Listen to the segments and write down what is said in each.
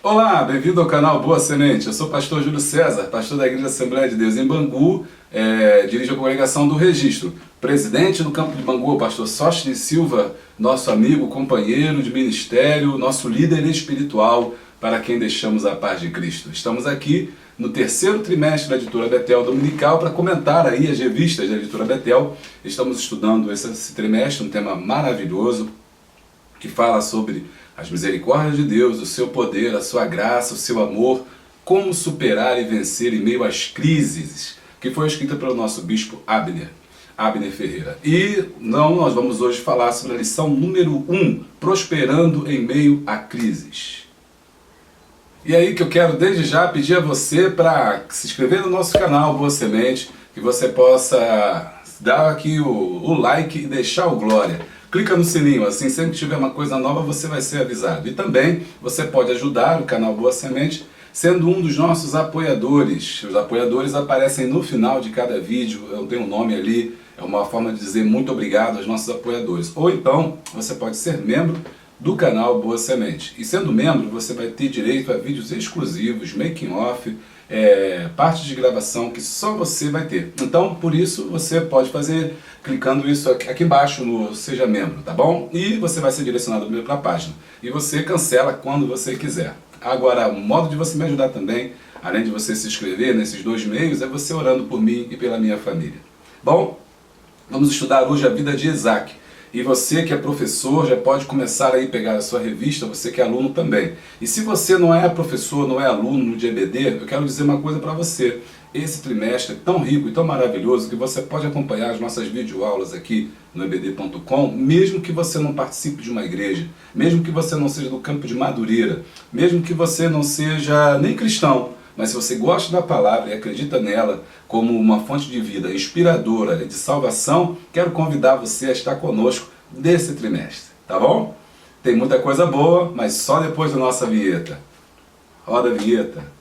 Olá, bem-vindo ao canal Boa Semente. Eu sou o pastor Júlio César, pastor da Igreja Assembleia de Deus em Bangu, dirijo a congregação do Registro. Presidente do campo de Bangu, o pastor Sóstenes Silva, nosso amigo, companheiro de ministério, nosso líder espiritual, para quem deixamos a paz de Cristo. Estamos aqui no terceiro trimestre da Editora Betel Dominical para comentar aí as revistas da Editora Betel. Estamos estudando esse trimestre um tema maravilhoso que fala sobre as misericórdias de Deus, o seu poder, a sua graça, o seu amor, como superar e vencer em meio às crises, que foi escrita pelo nosso bispo Abner Ferreira. E nós vamos hoje falar sobre a lição número 1, prosperando em meio a crises. E aí que eu quero desde já pedir a você para se inscrever no nosso canal Boa Semente, que você possa dar aqui o like e deixar o glória. Clica no sininho, assim sempre que tiver uma coisa nova você vai ser avisado. E também você pode ajudar o canal Boa Semente sendo um dos nossos apoiadores. Os apoiadores aparecem no final de cada vídeo, eu tenho um nome ali, é uma forma de dizer muito obrigado aos nossos apoiadores. Ou então você pode ser membro do canal Boa Semente. E sendo membro você vai ter direito a vídeos exclusivos, making off, partes de gravação que só você vai ter. Então, por isso, você pode fazer clicando isso aqui embaixo no Seja Membro, tá bom? E você vai ser direcionado para a página. E você cancela quando você quiser. Agora, o modo de você me ajudar também, além de você se inscrever nesses dois meios, é você orando por mim e pela minha família. Bom, vamos estudar hoje a vida de Isaac. E você que é professor já pode começar aí a pegar a sua revista, você que é aluno também. E se você não é professor, não é aluno de EBD, eu quero dizer uma coisa para você. Esse trimestre é tão rico e tão maravilhoso que você pode acompanhar as nossas videoaulas aqui no ebd.com, mesmo que você não participe de uma igreja, mesmo que você não seja do campo de Madureira, mesmo que você não seja nem cristão. Mas se você gosta da palavra e acredita nela como uma fonte de vida inspiradora e de salvação, quero convidar você a estar conosco nesse trimestre, tá bom? Tem muita coisa boa, mas só depois da nossa vinheta. Roda a vinheta.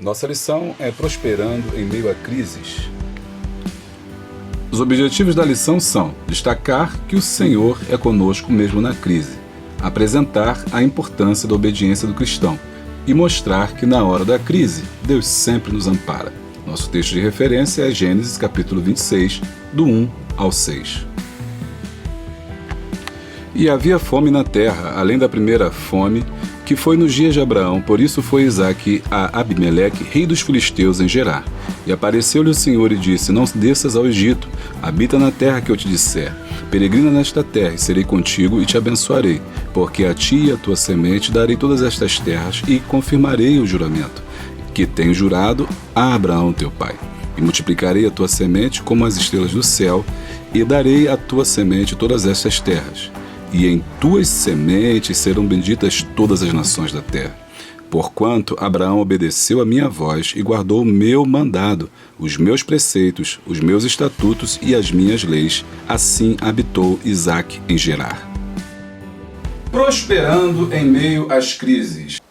Nossa lição é prosperando em meio a crises. Os objetivos da lição são destacar que o Senhor é conosco mesmo na crise, apresentar a importância da obediência do cristão e mostrar que na hora da crise, Deus sempre nos ampara. Nosso texto de referência é Gênesis capítulo 26, do 1 ao 6. E havia fome na terra, além da primeira fome, que foi nos dias de Abraão, por isso foi Isaque a Abimeleque, rei dos filisteus, em Gerar. E apareceu-lhe o Senhor e disse: Não desças ao Egito, habita na terra que eu te disser. Peregrina nesta terra, e serei contigo e te abençoarei, porque a ti e a tua semente darei todas estas terras, e confirmarei o juramento, que tenho jurado a Abraão teu pai. E multiplicarei a tua semente como as estrelas do céu, e darei à tua semente todas estas terras. E em tuas sementes serão benditas todas as nações da terra. Porquanto Abraão obedeceu a minha voz e guardou o meu mandado, os meus preceitos, os meus estatutos e as minhas leis, assim habitou Isaque em Gerar. Prosperando em meio às crises.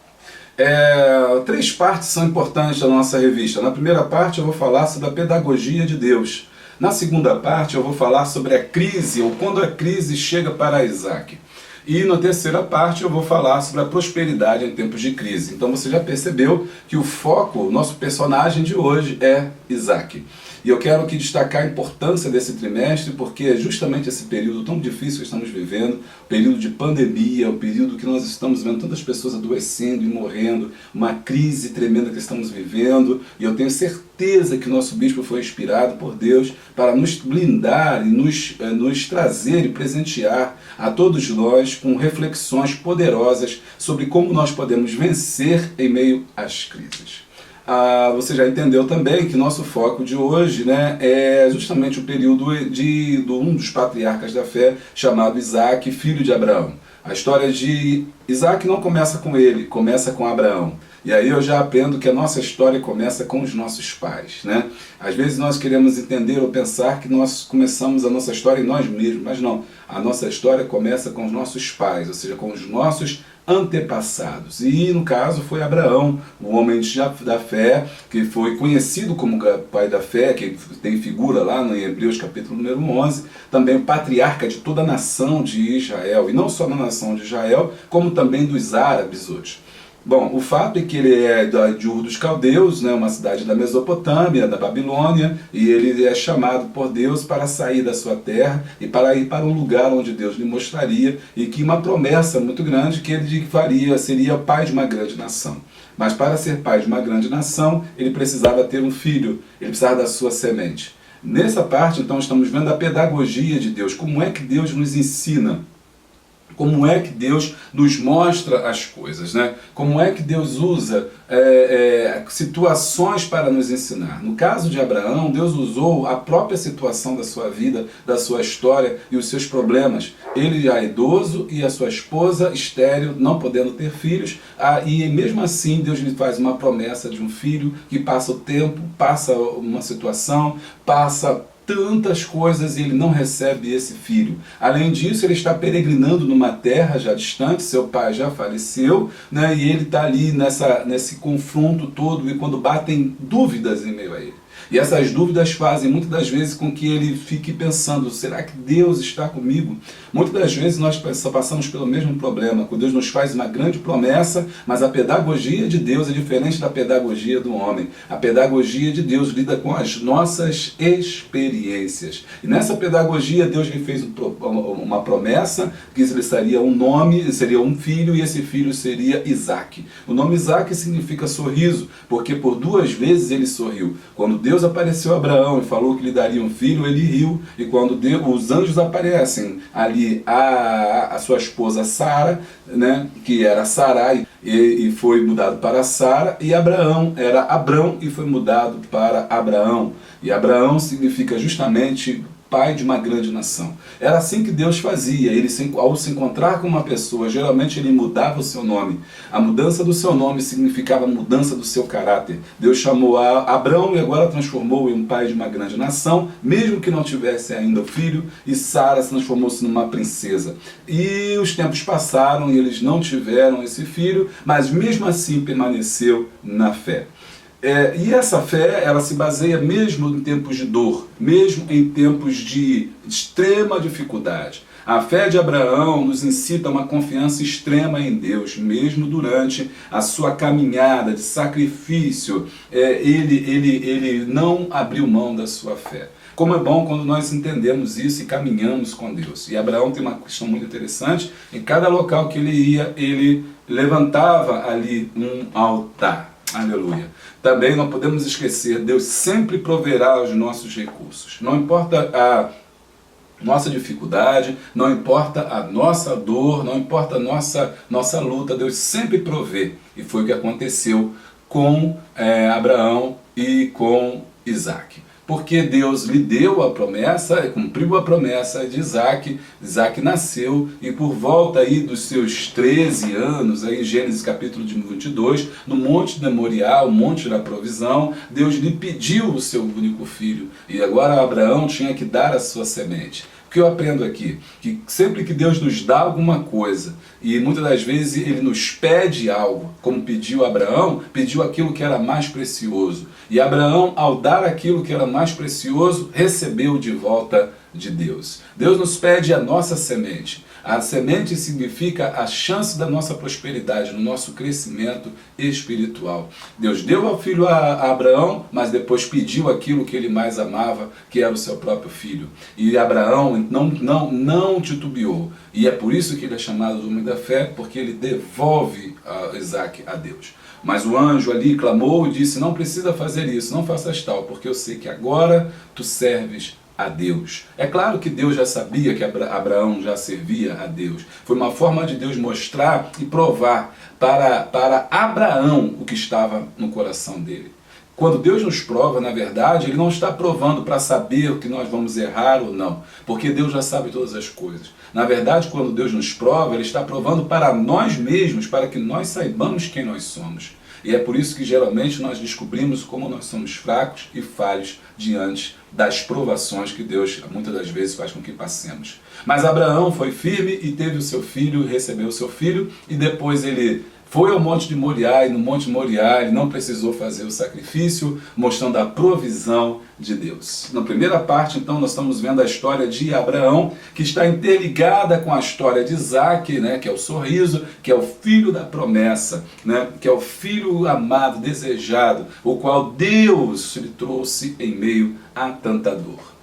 Três partes são importantes da nossa revista. Na primeira parte eu vou falar sobre a pedagogia de Deus. Na segunda parte eu vou falar sobre a crise, ou quando a crise chega para Isaac. E na terceira parte eu vou falar sobre a prosperidade em tempos de crise. Então você já percebeu que o foco, o nosso personagem de hoje é Isaac. E eu quero aqui destacar a importância desse trimestre, porque é justamente esse período tão difícil que estamos vivendo, período de pandemia, o período que nós estamos vendo tantas pessoas adoecendo e morrendo, uma crise tremenda que estamos vivendo, e eu tenho certeza que o nosso bispo foi inspirado por Deus para nos blindar e nos trazer e presentear a todos nós com reflexões poderosas sobre como nós podemos vencer em meio às crises. Você já entendeu também que nosso foco de hoje, é justamente o período de um dos patriarcas da fé, chamado Isaac, filho de Abraão. A história de Isaac não começa com ele, começa com Abraão. E aí eu já aprendo que a nossa história começa com os nossos pais, né? Às vezes nós queremos entender ou pensar que nós começamos a nossa história em nós mesmos, mas não. A nossa história começa com os nossos pais, ou seja, com os nossos antepassados. E no caso foi Abraão, o homem da fé, que foi conhecido como pai da fé, que tem figura lá no Hebreus capítulo número 11, também patriarca de toda a nação de Israel, e não só na nação de Israel, como também dos árabes hoje. Bom, o fato é que ele é de Ur dos Caldeus, né, uma cidade da Mesopotâmia, da Babilônia, e ele é chamado por Deus para sair da sua terra e para ir para um lugar onde Deus lhe mostraria, e que uma promessa muito grande que ele faria, seria pai de uma grande nação. Mas para ser pai de uma grande nação, ele precisava ter um filho, ele precisava da sua semente. Nessa parte, então, estamos vendo a pedagogia de Deus, como é que Deus nos ensina. Como é que Deus nos mostra as coisas, né? Como é que Deus usa situações para nos ensinar. No caso de Abraão, Deus usou a própria situação da sua vida, da sua história e os seus problemas. Ele já é idoso e a sua esposa estéril, não podendo ter filhos, e mesmo assim Deus lhe faz uma promessa de um filho que passa o tempo, passa uma situação, passa tantas coisas e ele não recebe esse filho. Além disso, ele está peregrinando numa terra já distante, seu pai já faleceu, né, e ele está ali nesse confronto todo, e quando batem dúvidas em meio a ele. E essas dúvidas fazem muitas das vezes com que ele fique pensando, será que Deus está comigo? Muitas das vezes nós passamos pelo mesmo problema, quando Deus nos faz uma grande promessa, mas a pedagogia de Deus é diferente da pedagogia do homem. A pedagogia de Deus lida com as nossas experiências. E nessa pedagogia Deus lhe fez uma promessa, que ele seria um nome, seria um filho, e esse filho seria Isaac. O nome Isaac significa sorriso, porque por 2 vezes ele sorriu. Quando Deus apareceu a Abraão e falou que lhe daria um filho, ele riu. E quando os anjos aparecem ali a sua esposa Sara, né, que era Sarai, e foi mudado para Sara, e Abraão era Abrão e foi mudado para Abraão. E Abraão significa justamente pai de uma grande nação. Era assim que Deus fazia. Ele, ao se encontrar com uma pessoa, geralmente ele mudava o seu nome. A mudança do seu nome significava a mudança do seu caráter. Deus chamou a Abrão e agora transformou em um pai de uma grande nação, mesmo que não tivesse ainda o filho, e Sara se transformou-se numa princesa. E os tempos passaram e eles não tiveram esse filho, mas mesmo assim permaneceu na fé. E essa fé, ela se baseia mesmo em tempos de dor, mesmo em tempos de extrema dificuldade. A fé de Abraão nos incita a uma confiança extrema em Deus, mesmo durante a sua caminhada de sacrifício. Ele não abriu mão da sua fé. Como é bom quando nós entendemos isso e caminhamos com Deus. E Abraão tem uma questão muito interessante: em cada local que ele ia, ele levantava ali um altar. Aleluia. Também não podemos esquecer, Deus sempre proverá os nossos recursos. Não importa a nossa dificuldade, não importa a nossa dor, não importa a nossa luta, Deus sempre provê. E foi o que aconteceu com Abraão e com Isaac. Porque Deus lhe deu a promessa, cumpriu a promessa de Isaac. Isaac nasceu e por volta aí dos seus 13 anos, aí em Gênesis capítulo 22, no Monte de Moriá, o Monte da Provisão, Deus lhe pediu o seu único filho. E agora Abraão tinha que dar a sua semente. O que eu aprendo aqui? Que sempre que Deus nos dá alguma coisa, e muitas das vezes Ele nos pede algo, como pediu Abraão, pediu aquilo que era mais precioso. E Abraão, ao dar aquilo que era mais precioso, recebeu de volta de Deus. Deus nos pede a nossa semente. A semente significa a chance da nossa prosperidade, no nosso crescimento espiritual. Deus deu ao filho a Abraão, mas depois pediu aquilo que ele mais amava, que era o seu próprio filho. E Abraão não titubeou. E é por isso que ele é chamado do homem da fé, porque ele devolve Isaac a Deus. Mas o anjo ali clamou e disse: não precisa fazer isso, não faças tal, porque eu sei que agora tu serves a Deus. É claro que Deus já sabia que Abraão já servia a Deus. Foi uma forma de Deus mostrar e provar para Abraão o que estava no coração dele. Quando Deus nos prova, na verdade, Ele não está provando para saber o que nós vamos errar ou não, porque Deus já sabe todas as coisas. Na verdade, quando Deus nos prova, Ele está provando para nós mesmos, para que nós saibamos quem nós somos. E é por isso que geralmente nós descobrimos como nós somos fracos e falhos diante das provações que Deus muitas das vezes faz com que passemos. Mas Abraão foi firme e teve o seu filho, recebeu o seu filho, e depois ele foi ao Monte de Moriá, e no Monte de Moriá ele não precisou fazer o sacrifício, mostrando a provisão de Deus. Na primeira parte, então, nós estamos vendo a história de Abraão, que está interligada com a história de Isaac, né, que é o sorriso, que é o filho da promessa, né, que é o filho amado, desejado, o qual Deus lhe trouxe em meio a tanta dor.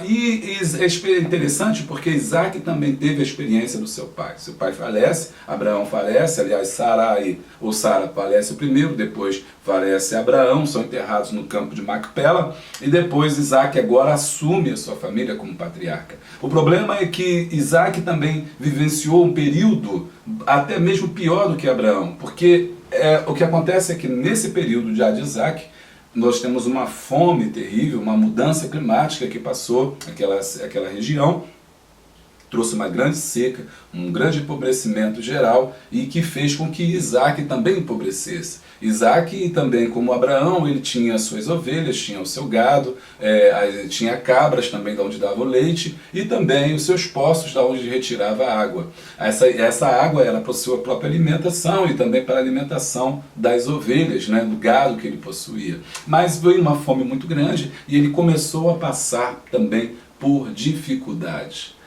E é interessante porque Isaac também teve a experiência do seu pai. Seu pai falece, Abraão falece, aliás, Sara falece primeiro, depois falece Abraão, são enterrados no campo de Macpela, e depois Isaac agora assume a sua família como patriarca. O problema é que Isaac também vivenciou um período até mesmo pior do que Abraão, porque o que acontece é que nesse período já de Isaac, nós temos uma fome terrível, uma mudança climática que passou aquela região, trouxe uma grande seca, um grande empobrecimento geral e que fez com que Isaac também empobrecesse. Isaac também, como Abraão, ele tinha as suas ovelhas, tinha o seu gado, tinha cabras também de onde dava o leite e também os seus poços de onde retirava a água. Essa água era para a sua própria alimentação e também para a alimentação das ovelhas, né, do gado que ele possuía. Mas veio uma fome muito grande e ele começou a passar também por dificuldades.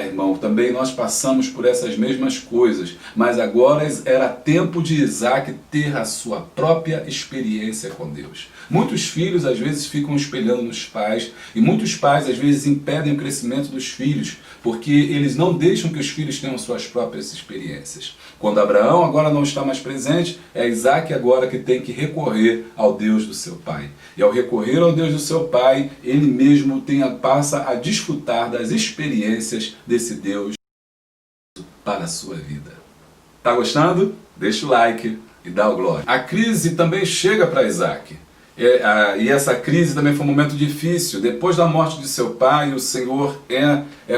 Irmão, também nós passamos por essas mesmas coisas, mas agora era tempo de Isaac ter a sua própria experiência com Deus. Muitos filhos às vezes ficam espelhando nos pais, e muitos pais às vezes impedem o crescimento dos filhos, porque eles não deixam que os filhos tenham suas próprias experiências. Quando Abraão agora não está mais presente, é Isaac agora que tem que recorrer ao Deus do seu pai. E ao recorrer ao Deus do seu pai, ele mesmo passa a desfrutar das experiências desse Deus para a sua vida. Tá gostando? Deixa o like e dá o glória. A crise também chega para Isaac. E essa crise também foi um momento difícil. Depois da morte de seu pai, o Senhor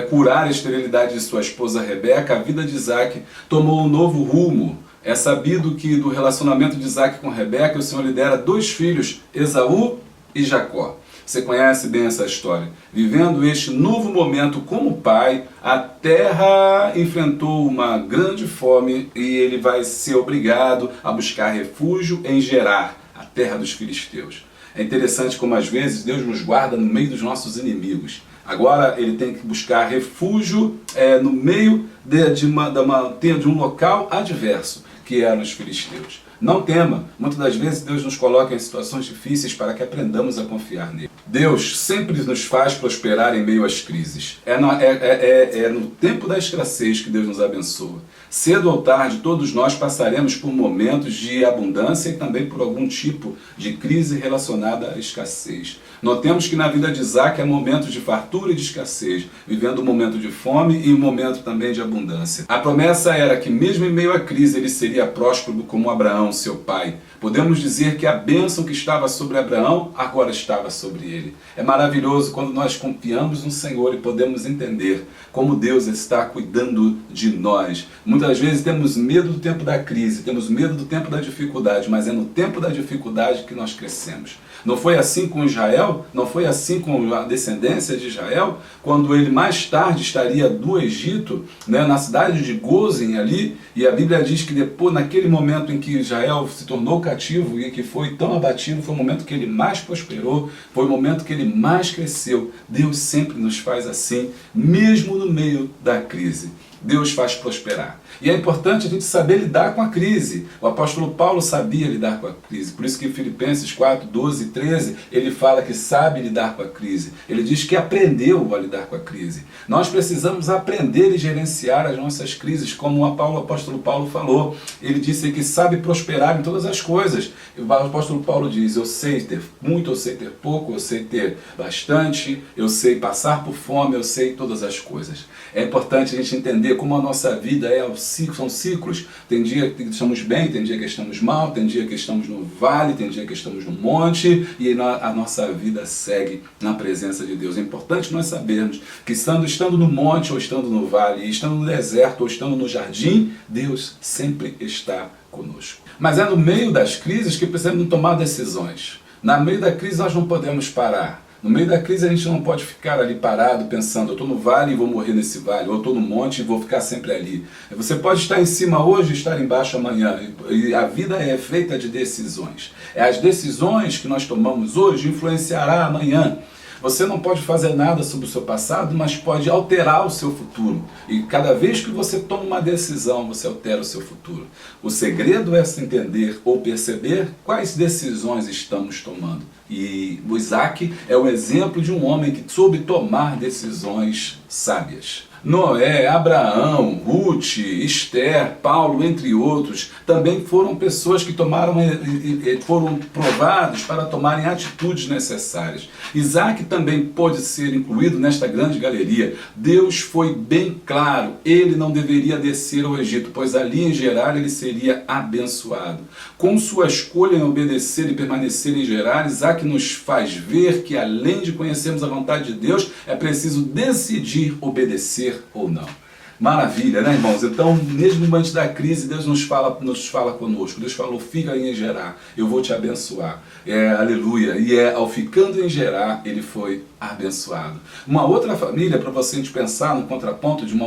curar a esterilidade de sua esposa Rebeca, a vida de Isaac tomou um novo rumo. É sabido que do relacionamento de Isaac com Rebeca, o Senhor lhe dera 2 filhos, Esaú e Jacó. Você conhece bem essa história. Vivendo este novo momento como pai, a terra enfrentou uma grande fome e ele vai ser obrigado a buscar refúgio em Gerar, a terra dos filisteus. É interessante como às vezes Deus nos guarda no meio dos nossos inimigos. Agora ele tem que buscar refúgio no meio de um local adverso, que eram os filisteus. Não tema, muitas das vezes Deus nos coloca em situações difíceis para que aprendamos a confiar nele. Deus sempre nos faz prosperar em meio às crises. É no tempo da escassez que Deus nos abençoa. Cedo ou tarde, todos nós passaremos por momentos de abundância e também por algum tipo de crise relacionada à escassez. Notemos que na vida de Isaac há momentos de fartura e de escassez, vivendo um momento de fome e um momento também de abundância. A promessa era que mesmo em meio à crise ele seria próspero como Abraão, seu pai. Podemos dizer que a bênção que estava sobre Abraão agora estava sobre ele. É maravilhoso quando nós confiamos no Senhor e podemos entender como Deus está cuidando de nós. Muitas vezes temos medo do tempo da crise, temos medo do tempo da dificuldade, mas é no tempo da dificuldade que nós crescemos. Não foi assim com Israel? Não foi assim com a descendência de Israel? Quando ele mais tarde estaria do Egito, né, na cidade de Gozem ali, e a Bíblia diz que depois, naquele momento em que Israel se tornou cativo e que foi tão abatido, foi o momento que ele mais prosperou, foi o momento que ele mais cresceu. Deus sempre nos faz assim, mesmo no meio da crise. Deus faz prosperar. E é importante a gente saber lidar com a crise. O apóstolo Paulo sabia lidar com a crise. Por isso que em Filipenses 4, 12 e 13, ele fala que sabe lidar com a crise. Ele diz que aprendeu a lidar com a crise. Nós precisamos aprender e gerenciar as nossas crises, como o apóstolo Paulo falou. Ele disse que sabe prosperar em todas as coisas. O apóstolo Paulo diz, eu sei ter muito, eu sei ter pouco, eu sei ter bastante, eu sei passar por fome, eu sei todas as coisas. É importante a gente entender como a nossa vida é são ciclos. Tem dia que estamos bem, tem dia que estamos mal, tem dia que estamos no vale, tem dia que estamos no monte, e a nossa vida segue na presença de Deus. É importante nós sabermos que estando no monte ou estando no vale, estando no deserto ou estando no jardim, Deus sempre está conosco. Mas é no meio das crises que precisamos tomar decisões. No meio da crise nós não podemos parar. No meio da crise a gente não pode ficar ali parado pensando, eu estou no vale e vou morrer nesse vale, ou eu estou no monte e vou ficar sempre ali. Você pode estar em cima hoje e estar embaixo amanhã. E a vida é feita de decisões. As decisões que nós tomamos hoje influenciará amanhã. Você não pode fazer nada sobre o seu passado, mas pode alterar o seu futuro. E cada vez que você toma uma decisão, você altera o seu futuro. O segredo é entender ou perceber quais decisões estamos tomando. E o Isaac é o exemplo de um homem que soube tomar decisões sábias. Noé, Abraão, Ruth, Esther, Paulo, entre outros, também foram pessoas que foram provados para tomarem atitudes necessárias. Isaac também pôde ser incluído nesta grande galeria. Deus foi bem claro, ele não deveria descer ao Egito, pois ali em Gerar ele seria abençoado. Com sua escolha em obedecer e permanecer em Gerar, Isaac nos faz ver que além de conhecermos a vontade de Deus, é preciso decidir obedecer ou não. Maravilha, né, irmãos? Então, mesmo antes da crise, Deus nos fala conosco. Deus falou, fica em Gerar, eu vou te abençoar. Aleluia. E ao ficando em Gerar, ele foi abençoado. Uma outra família, para você a gente pensar no contraponto de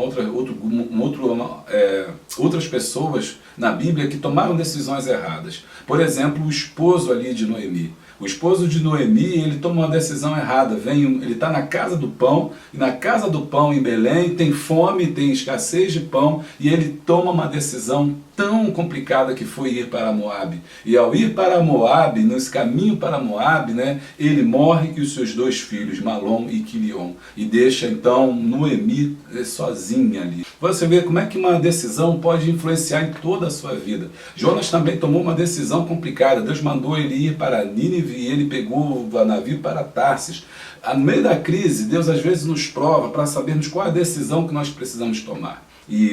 outras pessoas na Bíblia que tomaram decisões erradas. Por exemplo, o esposo ali de Noemi. O esposo de Noemi, ele toma uma decisão errada. Ele está na casa do pão, e na casa do pão em Belém tem fome, tem escassez de pão, e ele toma uma decisão tão complicada que foi ir para Moabe. E ao ir para Moabe, nesse caminho para Moabe, né, ele morre e os seus dois filhos, Malom e Quilion, e deixa então Noemi sozinha ali. Você vê como é que uma decisão pode influenciar em toda a sua vida. Jonas também tomou uma decisão complicada. Deus mandou ele ir para Nínive e ele pegou o navio para Tarsis. No meio da crise, Deus às vezes nos prova para sabermos qual é a decisão que nós precisamos tomar.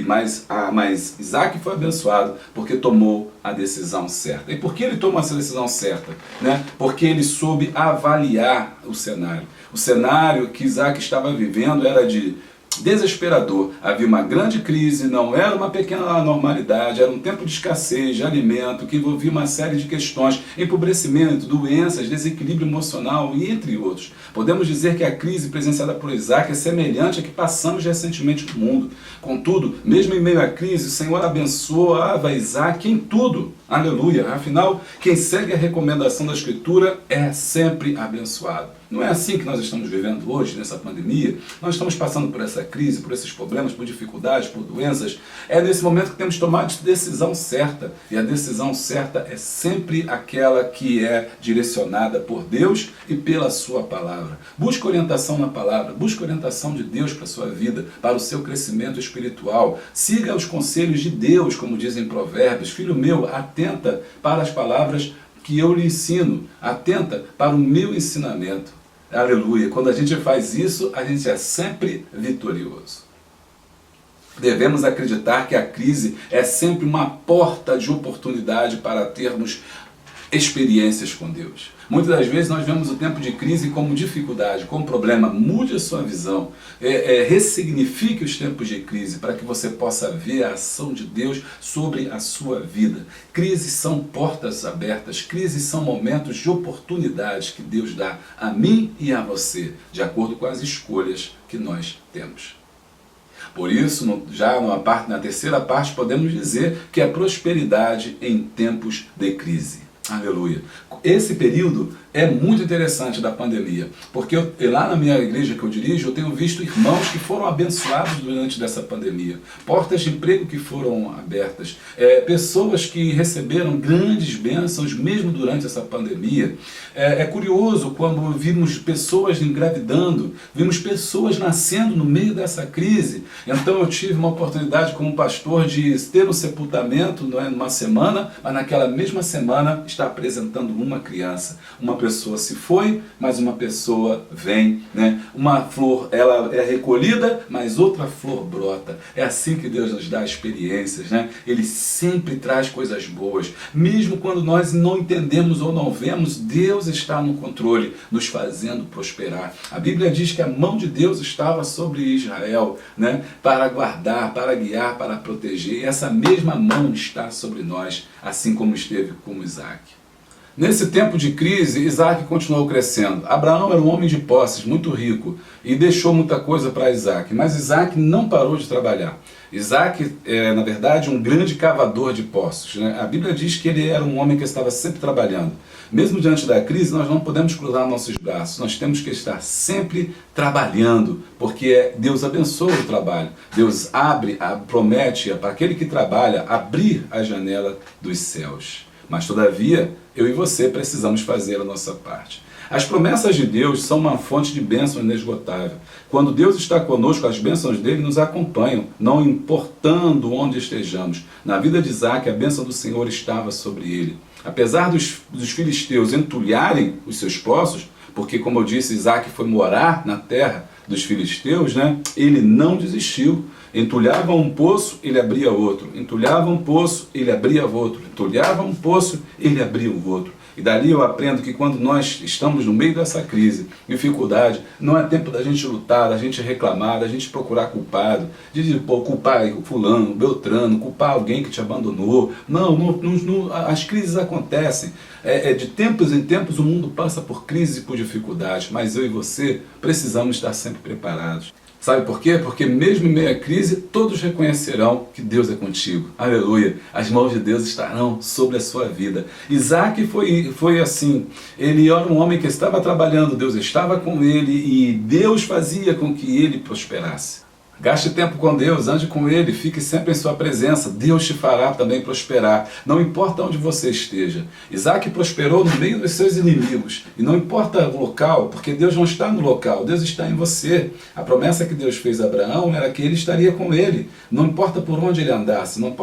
Mas Isaac foi abençoado porque tomou a decisão certa. E por que ele tomou essa decisão certa? Porque ele soube avaliar o cenário. O cenário que Isaac estava vivendo era de desesperador. Havia uma grande crise, não era uma pequena anormalidade, era um tempo de escassez de alimento que envolvia uma série de questões, empobrecimento, doenças, desequilíbrio emocional e entre outros. Podemos dizer que a crise presenciada por Isaac é semelhante à que passamos recentemente no mundo. Contudo, mesmo em meio à crise, o Senhor abençoava Isaac em tudo. Aleluia! Afinal, quem segue a recomendação da Escritura é sempre abençoado. Não é assim que nós estamos vivendo hoje, nessa pandemia? Nós estamos passando por essa crise, por esses problemas, por dificuldades, por doenças. É nesse momento que temos que tomar a decisão certa. E a decisão certa é sempre aquela que é direcionada por Deus e pela sua palavra. Busque orientação na palavra, busque orientação de Deus para a sua vida, para o seu crescimento espiritual. Siga os conselhos de Deus, como dizem Provérbios. Filho meu, atenta para as palavras que eu lhe ensino, atenta para o meu ensinamento. Aleluia! Quando a gente faz isso, a gente é sempre vitorioso. Devemos acreditar que a crise é sempre uma porta de oportunidade para termos experiências com Deus. Muitas das vezes nós vemos o tempo de crise como dificuldade, como problema. Mude a sua visão, ressignifique os tempos de crise para que você possa ver a ação de Deus sobre a sua vida. Crises são portas abertas, crises são momentos de oportunidades que Deus dá a mim e a você, de acordo com as escolhas que nós temos. Por isso, na terceira parte, podemos dizer que é prosperidade em tempos de crise. Aleluia. Esse período é muito interessante da pandemia, porque lá na minha igreja que eu dirijo, eu tenho visto irmãos que foram abençoados durante dessa pandemia, portas de emprego que foram abertas, pessoas que receberam grandes bênçãos mesmo durante essa pandemia. É curioso quando vimos pessoas engravidando, vimos pessoas nascendo no meio dessa crise. Então eu tive uma oportunidade como pastor de ter um sepultamento numa semana, mas naquela mesma semana está apresentando uma criança, uma pessoa se foi, mas uma pessoa vem, né? Uma flor, ela é recolhida, mas outra flor brota. É assim que Deus nos dá experiências, né? Ele sempre traz coisas boas. Mesmo quando nós não entendemos ou não vemos, Deus está no controle, nos fazendo prosperar. A Bíblia diz que a mão de Deus estava sobre Israel, né? Para guardar, para guiar, para proteger. E essa mesma mão está sobre nós, assim como esteve com Isaac. Nesse tempo de crise, Isaac continuou crescendo. Abraão era um homem de posses, muito rico, e deixou muita coisa para Isaac. Mas Isaac não parou de trabalhar. Isaac é, na verdade, um grande cavador de poços, né? A Bíblia diz que ele era um homem que estava sempre trabalhando. Mesmo diante da crise, nós não podemos cruzar nossos braços. Nós temos que estar sempre trabalhando, porque Deus abençoa o trabalho. Deus promete para aquele que trabalha abrir a janela dos céus. Mas, todavia, eu e você precisamos fazer a nossa parte. As promessas de Deus são uma fonte de bênção inesgotável. Quando Deus está conosco, as bênçãos dele nos acompanham, não importando onde estejamos. Na vida de Isaac, a bênção do Senhor estava sobre ele. Apesar dos filisteus entulharem os seus poços, porque, como eu disse, Isaac foi morar na terra dos filisteus, né? Ele não desistiu. Entulhava um poço, ele abria outro. Entulhava um poço, ele abria outro. Entulhava um poço, ele abria o outro. E dali eu aprendo que quando nós estamos no meio dessa crise, dificuldade, não é tempo da gente lutar, da gente reclamar, da gente procurar culpado, de culpar fulano, beltrano, culpar alguém que te abandonou. Não, as crises acontecem. De tempos em tempos o mundo passa por crises e por dificuldades, mas eu e você precisamos estar sempre preparados. Sabe por quê? Porque mesmo em meio à crise, todos reconhecerão que Deus é contigo. Aleluia! As mãos de Deus estarão sobre a sua vida. Isaac foi assim. Ele era um homem que estava trabalhando, Deus estava com ele e Deus fazia com que ele prosperasse. Gaste tempo com Deus, ande com Ele, fique sempre em sua presença. Deus te fará também prosperar. Não importa onde você esteja. Isaac prosperou no meio dos seus inimigos. E não importa o local, porque Deus não está no local, Deus está em você. A promessa que Deus fez a Abraão era que ele estaria com ele. Não importa por onde ele andasse, não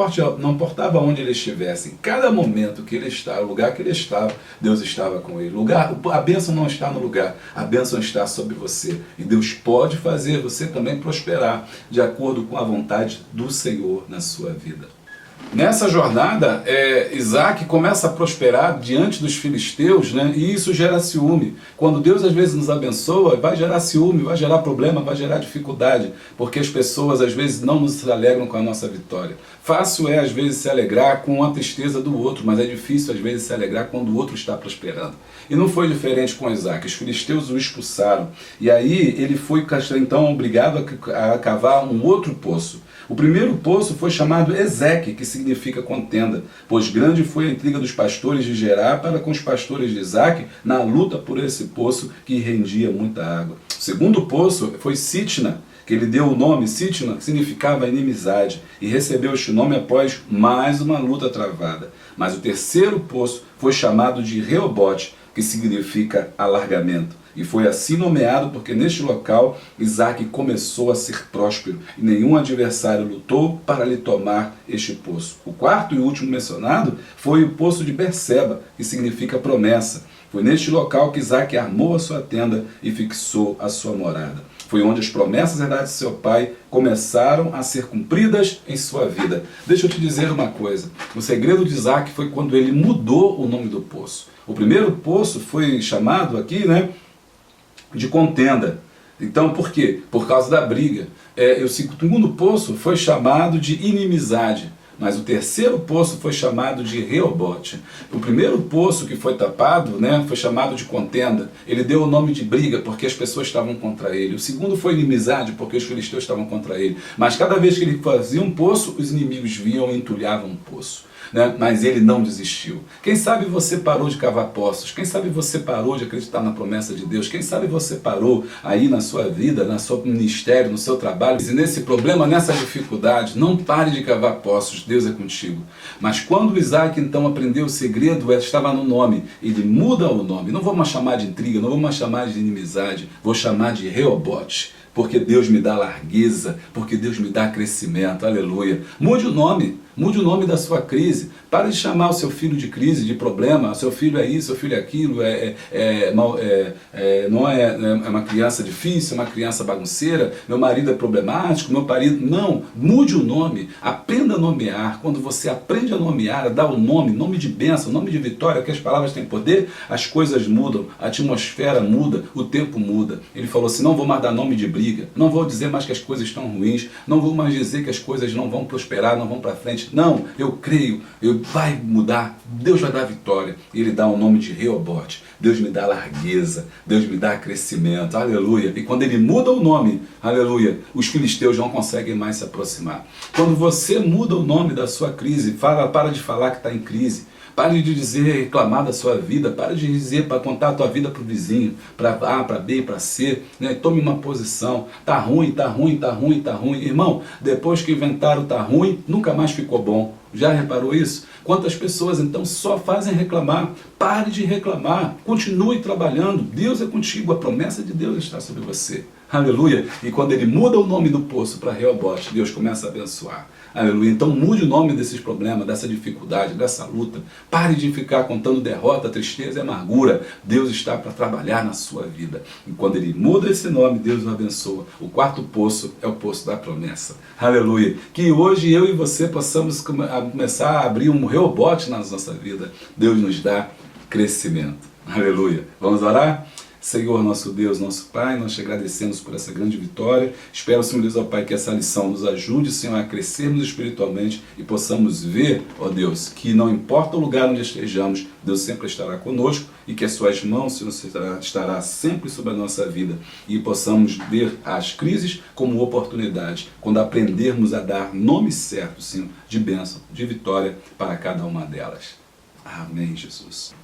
importava onde ele estivesse. Em cada momento que ele estava, o lugar que ele estava, Deus estava com ele. A bênção não está no lugar, a bênção está sobre você. E Deus pode fazer você também prosperar de acordo com a vontade do Senhor na sua vida. Nessa jornada, Isaac começa a prosperar diante dos filisteus, né? E isso gera ciúme. Quando Deus às vezes nos abençoa, vai gerar ciúme, vai gerar problema, vai gerar dificuldade, porque as pessoas às vezes não nos alegram com a nossa vitória. Fácil é às vezes se alegrar com a tristeza do outro, mas é difícil às vezes se alegrar quando o outro está prosperando. E não foi diferente com Isaac. Os filisteus o expulsaram. E aí ele foi então obrigado a cavar um outro poço. O primeiro poço foi chamado Ezeque, que significa contenda, pois grande foi a intriga dos pastores de Gerar para com os pastores de Isaac na luta por esse poço que rendia muita água. O segundo poço foi Sitna, que ele deu o nome Sitna, que significava inimizade, e recebeu este nome após mais uma luta travada. Mas o terceiro poço foi chamado de Reobote, que significa alargamento. E foi assim nomeado porque neste local Isaac começou a ser próspero e nenhum adversário lutou para lhe tomar este poço. O quarto e último mencionado foi o poço de Berseba, que significa promessa. Foi neste local que Isaac armou a sua tenda e fixou a sua morada. Foi onde as promessas herdadas de seu pai começaram a ser cumpridas em sua vida. Deixa eu te dizer uma coisa. O segredo de Isaac foi quando ele mudou o nome do poço. O primeiro poço foi chamado aqui, né, de contenda. Então, por quê? Por causa da briga. O segundo poço foi chamado de inimizade. Mas o terceiro poço foi chamado de Reobote. O primeiro poço que foi tapado, né, foi chamado de contenda. Ele deu o nome de briga porque as pessoas estavam contra ele. O segundo foi inimizade porque os filisteus estavam contra ele. Mas cada vez que ele fazia um poço, os inimigos vinham e entulhavam o poço. Né? Mas ele não desistiu. Quem sabe você parou de cavar poços? Quem sabe você parou de acreditar na promessa de Deus? Quem sabe você parou aí na sua vida, no seu ministério, no seu trabalho? E nesse problema, nessa dificuldade, não pare de cavar poços. Deus é contigo. Mas quando Isaac então aprendeu o segredo, estava no nome. Ele muda o nome. Não vou mais chamar de intriga, não vou mais chamar de inimizade. Vou chamar de Reobote. Porque Deus me dá largueza, porque Deus me dá crescimento. Aleluia. Mude o nome. Mude o nome da sua crise. Pare de chamar o seu filho de crise, de problema. Seu filho é isso, seu filho é aquilo. Não é uma criança difícil, é uma criança bagunceira. Meu marido é problemático, meu marido... Não, mude o nome. Aprenda a nomear. Quando você aprende a nomear, a dar o nome de bênção, nome de vitória, que as palavras têm poder, as coisas mudam, a atmosfera muda, o tempo muda. Ele falou assim, não vou mais dar nome de briga, não vou dizer mais que as coisas estão ruins, não vou mais dizer que as coisas não vão prosperar, não vão para frente. Não, eu creio, vai mudar, Deus vai dar vitória. E ele dá o nome de Reobote. Deus me dá largueza, Deus me dá crescimento, aleluia. E quando ele muda o nome, aleluia, os filisteus não conseguem mais se aproximar. Quando você muda o nome da sua crise, para de falar que está em crise. Pare de dizer, reclamar da sua vida. Pare de dizer para contar a tua vida para o vizinho, para A, para B, para C. Né? Tome uma posição. Tá ruim, tá ruim, tá ruim, tá ruim. Irmão, depois que inventaram tá ruim, nunca mais ficou bom. Já reparou isso? Quantas pessoas então só fazem reclamar? Pare de reclamar. Continue trabalhando. Deus é contigo. A promessa de Deus está sobre você. Aleluia. E quando ele muda o nome do poço para Reobote, Deus começa a abençoar. Aleluia. Então mude o nome desses problemas, dessa dificuldade, dessa luta. Pare de ficar contando derrota, tristeza e amargura. Deus está para trabalhar na sua vida. E quando ele muda esse nome, Deus o abençoa. O quarto poço é o poço da promessa. Aleluia. Que hoje eu e você possamos começar a abrir um Reobote na nossa vida. Deus nos dá crescimento. Aleluia. Vamos orar? Senhor, nosso Deus, nosso Pai, nós te agradecemos por essa grande vitória. Espero, Senhor Deus, ó Pai, que essa lição nos ajude, Senhor, a crescermos espiritualmente e possamos ver, ó Deus, que não importa o lugar onde estejamos, Deus sempre estará conosco e que as suas mãos, Senhor, estará sempre sobre a nossa vida e possamos ver as crises como oportunidade, quando aprendermos a dar nome certo, Senhor, de bênção, de vitória para cada uma delas. Amém, Jesus.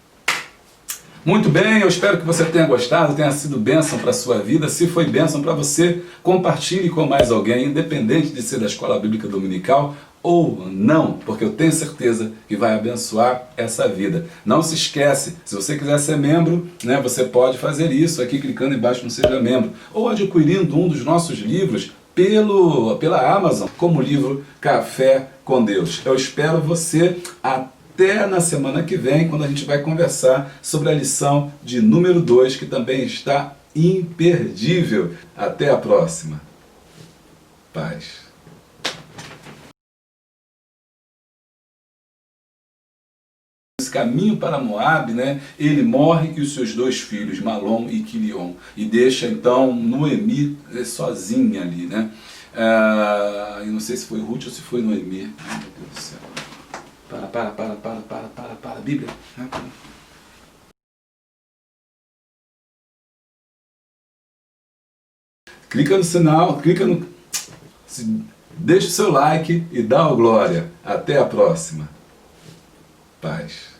Muito bem, eu espero que você tenha gostado, tenha sido bênção para a sua vida. Se foi bênção para você, compartilhe com mais alguém, independente de ser da Escola Bíblica Dominical ou não, porque eu tenho certeza que vai abençoar essa vida. Não se esquece, se você quiser ser membro, né, você pode fazer isso aqui clicando embaixo no Seja Membro, ou adquirindo um dos nossos livros pela Amazon, como o livro Café com Deus. Eu espero você até na semana que vem, quando a gente vai conversar sobre a lição de número 2, que também está imperdível. Até a próxima. Paz. Esse caminho para Moabe, né, ele morre e os seus 2 filhos, Malom e Quilion, e deixa então Noemi sozinha ali, né? Eu não sei se foi Ruth ou se foi Noemi. Ai, meu Deus do céu. Para, Bíblia. Clica no sinal, deixa o seu like e dá o glória. Até a próxima. Paz.